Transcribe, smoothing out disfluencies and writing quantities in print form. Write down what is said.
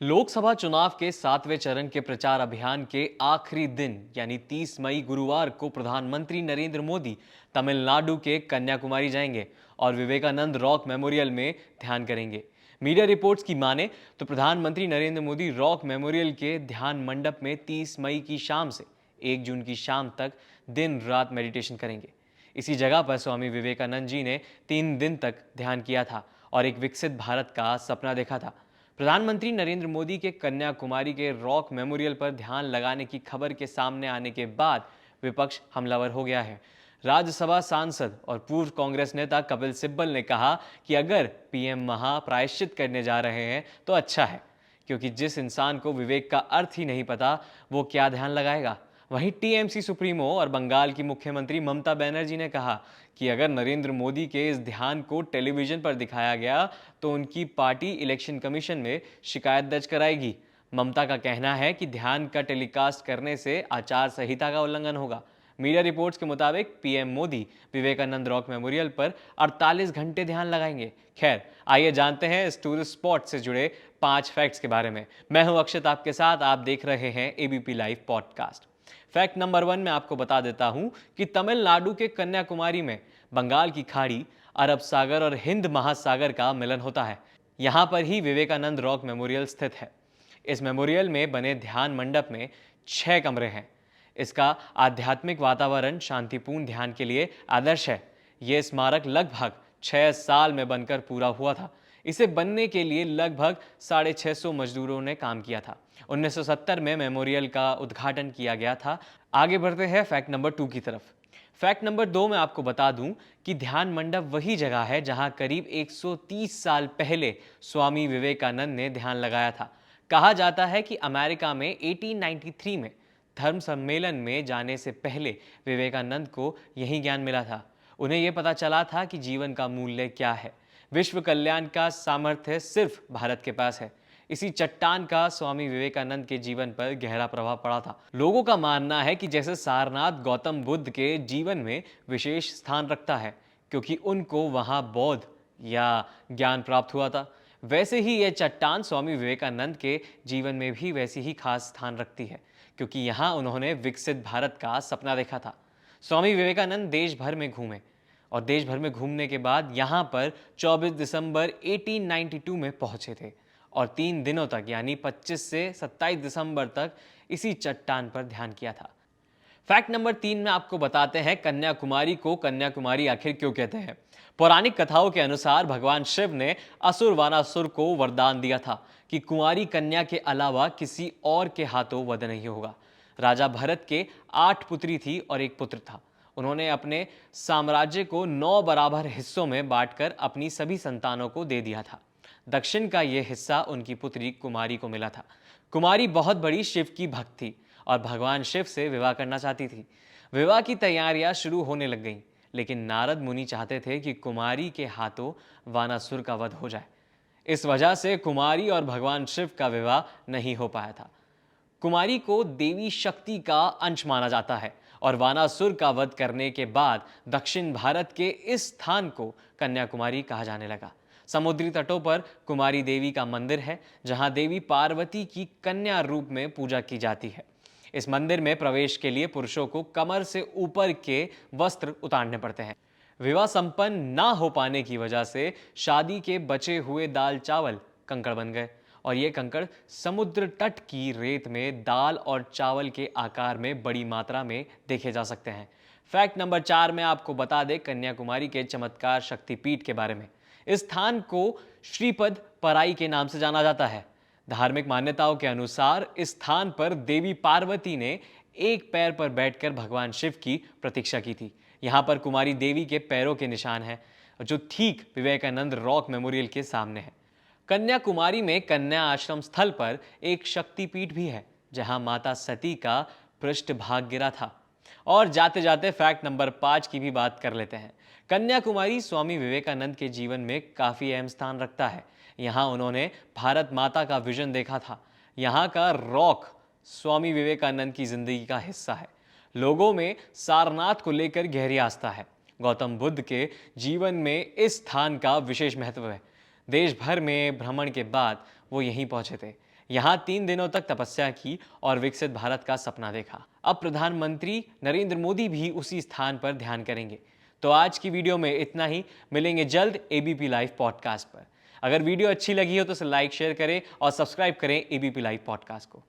लोकसभा चुनाव के 7वें चरण के प्रचार अभियान के आखिरी दिन यानी 30 मई गुरुवार को प्रधानमंत्री नरेंद्र मोदी तमिलनाडु के कन्याकुमारी जाएंगे और विवेकानंद रॉक मेमोरियल में ध्यान करेंगे। मीडिया रिपोर्ट्स की माने तो प्रधानमंत्री नरेंद्र मोदी रॉक मेमोरियल के ध्यान मंडप में 30 मई की शाम से 1 जून की शाम तक दिन रात मेडिटेशन करेंगे। इसी जगह पर स्वामी विवेकानंद जी ने 3 दिन तक ध्यान किया था और एक विकसित भारत का सपना देखा था। प्रधानमंत्री नरेंद्र मोदी के कन्याकुमारी के रॉक मेमोरियल पर ध्यान लगाने की खबर के सामने आने के बाद विपक्ष हमलावर हो गया है। राज्यसभा सांसद और पूर्व कांग्रेस नेता कपिल सिब्बल ने कहा कि अगर पीएम महाप्रायश्चित करने जा रहे हैं तो अच्छा है, क्योंकि जिस इंसान को विवेक का अर्थ ही नहीं पता वो क्या ध्यान लगाएगा। वहीं टीएमसी सुप्रीमो और बंगाल की मुख्यमंत्री ममता बनर्जी ने कहा कि अगर नरेंद्र मोदी के इस ध्यान को टेलीविजन पर दिखाया गया तो उनकी पार्टी इलेक्शन कमीशन में शिकायत दर्ज कराएगी। ममता का कहना है कि ध्यान का टेलीकास्ट करने से आचार संहिता का उल्लंघन होगा। मीडिया रिपोर्ट्स के मुताबिक PM Modi Vivekananda rock memorial पर 48 घंटे ध्यान लगाएंगे। खैर, आइए जानते हैं इस टूरिस्ट स्पॉट से जुड़े 5 फैक्ट्स के बारे में। मैं हूं अक्षत आपके साथ, आप देख रहे हैं ABP live podcast. Fact number 1 में आपको बता देता हूं कि तमिलनाडु के कन्याकुमारी में बंगाल की खाड़ी, अरब सागर और हिंद महासागर का मिलन होता है। यहां पर ही विवेकानंद रॉक मेमोरियल स्थित है। इस मेमोरियल में बने ध्यान मंडप में 6 कमरे हैं। इसका आध्यात्मिक वातावरण शांतिपूर्ण ध्यान के लिए आदर्श है। यह स्मारक लगभग 6 साल में बनकर पूरा हुआ था। इसे बनने के लिए लगभग 650 मजदूरों ने काम किया था। 1970 में मेमोरियल का उद्घाटन किया गया था। आगे बढ़ते हैं फैक्ट नंबर 2 की तरफ। फैक्ट नंबर 2 में आपको बता दूं कि ध्यान मंडप वही जगह है जहां करीब 130 साल पहले स्वामी विवेकानंद ने ध्यान लगाया था। कहा जाता है कि अमेरिका में 1893 में धर्म सम्मेलन में जाने से पहले विवेकानंद को यही ज्ञान मिला था। उन्हें यह पता चला था कि जीवन का मूल्य क्या है। विश्व कल्याण का सामर्थ्य सिर्फ भारत के पास है। इसी चट्टान का स्वामी विवेकानंद के जीवन पर गहरा प्रभाव पड़ा था। लोगों का मानना है कि जैसे सारनाथ गौतम बुद्ध के जीवन में विशेष स्थान रखता है क्योंकि उनको वहां बौद्ध या ज्ञान प्राप्त हुआ था, वैसे ही यह चट्टान स्वामी विवेकानंद के जीवन में भी वैसी ही खास स्थान रखती है क्योंकि यहाँ उन्होंने विकसित भारत का सपना देखा था। स्वामी विवेकानंद देश भर में घूमे और देश भर में घूमने के बाद यहाँ पर 24 दिसंबर 1892 में पहुंचे थे और 3 दिनों तक यानी 25 से 27 दिसंबर तक इसी चट्टान पर ध्यान किया था। फैक्ट नंबर 3 में आपको बताते हैं कन्याकुमारी को कन्याकुमारी आखिर क्यों कहते हैं। पौराणिक कथाओं के अनुसार भगवान शिव ने असुर वानासुर को वरदान दिया था कि कुंवारी कन्या के अलावा किसी और के हाथों वध नहीं होगा। राजा भरत के 8 पुत्री थी और 1 पुत्र था। उन्होंने अपने साम्राज्य को 9 बराबर हिस्सों में बांटकर अपनी सभी संतानों को दे दिया था। दक्षिण का यह हिस्सा उनकी पुत्री कुमारी को मिला था। कुमारी बहुत बड़ी शिव की भक्त थी और भगवान शिव से विवाह करना चाहती थी। विवाह की तैयारियां शुरू होने लग गईं, लेकिन नारद मुनि चाहते थे कि कुमारी के हाथों वानासुर का वध हो जाए। इस वजह से कुमारी और भगवान शिव का विवाह नहीं हो पाया था। कुमारी को देवी शक्ति का अंश माना जाता है और वानासुर का वध करने के बाद दक्षिण भारत के इस स्थान को कन्याकुमारी कहा जाने लगा। समुद्री तटों पर कुमारी देवी का मंदिर है जहां देवी पार्वती की कन्या रूप में पूजा की जाती है। इस मंदिर में प्रवेश के लिए पुरुषों को कमर से ऊपर के वस्त्र उतारने पड़ते हैं। विवाह संपन्न ना हो पाने की वजह से शादी के बचे हुए दाल चावल कंकड़ बन गए और ये कंकड़ समुद्र तट की रेत में दाल और चावल के आकार में बड़ी मात्रा में देखे जा सकते हैं। फैक्ट नंबर 4 में आपको बता दें कन्याकुमारी के चमत्कार शक्तिपीठ के बारे में। इस स्थान को श्रीपद पराई के नाम से जाना जाता है। धार्मिक मान्यताओं के अनुसार इस स्थान पर देवी पार्वती ने एक पैर पर बैठकर भगवान शिव की प्रतीक्षा की थी। यहाँ पर कुमारी देवी के पैरों के निशान हैं जो ठीक विवेकानंद रॉक मेमोरियल के सामने है। कन्याकुमारी में कन्या आश्रम स्थल पर एक शक्तिपीठ भी है जहां माता सती का पृष्ठ भाग गिरा था। और जाते जाते फैक्ट नंबर 5 की भी बात कर लेते हैं। कन्याकुमारी स्वामी विवेकानंद के जीवन में काफी अहम स्थान रखता है। यहाँ उन्होंने भारत माता का विजन देखा था। यहाँ का रॉक स्वामी विवेकानंद की जिंदगी का हिस्सा है। लोगों में सारनाथ को लेकर गहरी आस्था है। गौतम बुद्ध के जीवन में इस स्थान का विशेष महत्व है। देश भर में भ्रमण के बाद वो यहीं पहुंचे थे। यहाँ 3 दिनों तक तपस्या की और विकसित भारत का सपना देखा। अब प्रधानमंत्री नरेंद्र मोदी भी उसी स्थान पर ध्यान करेंगे। तो आज की वीडियो में इतना ही। मिलेंगे जल्द एबीपी लाइव पॉडकास्ट पर। अगर वीडियो अच्छी लगी हो तो इसे लाइक शेयर करें और सब्सक्राइब करें एबीपी लाइव पॉडकास्ट को।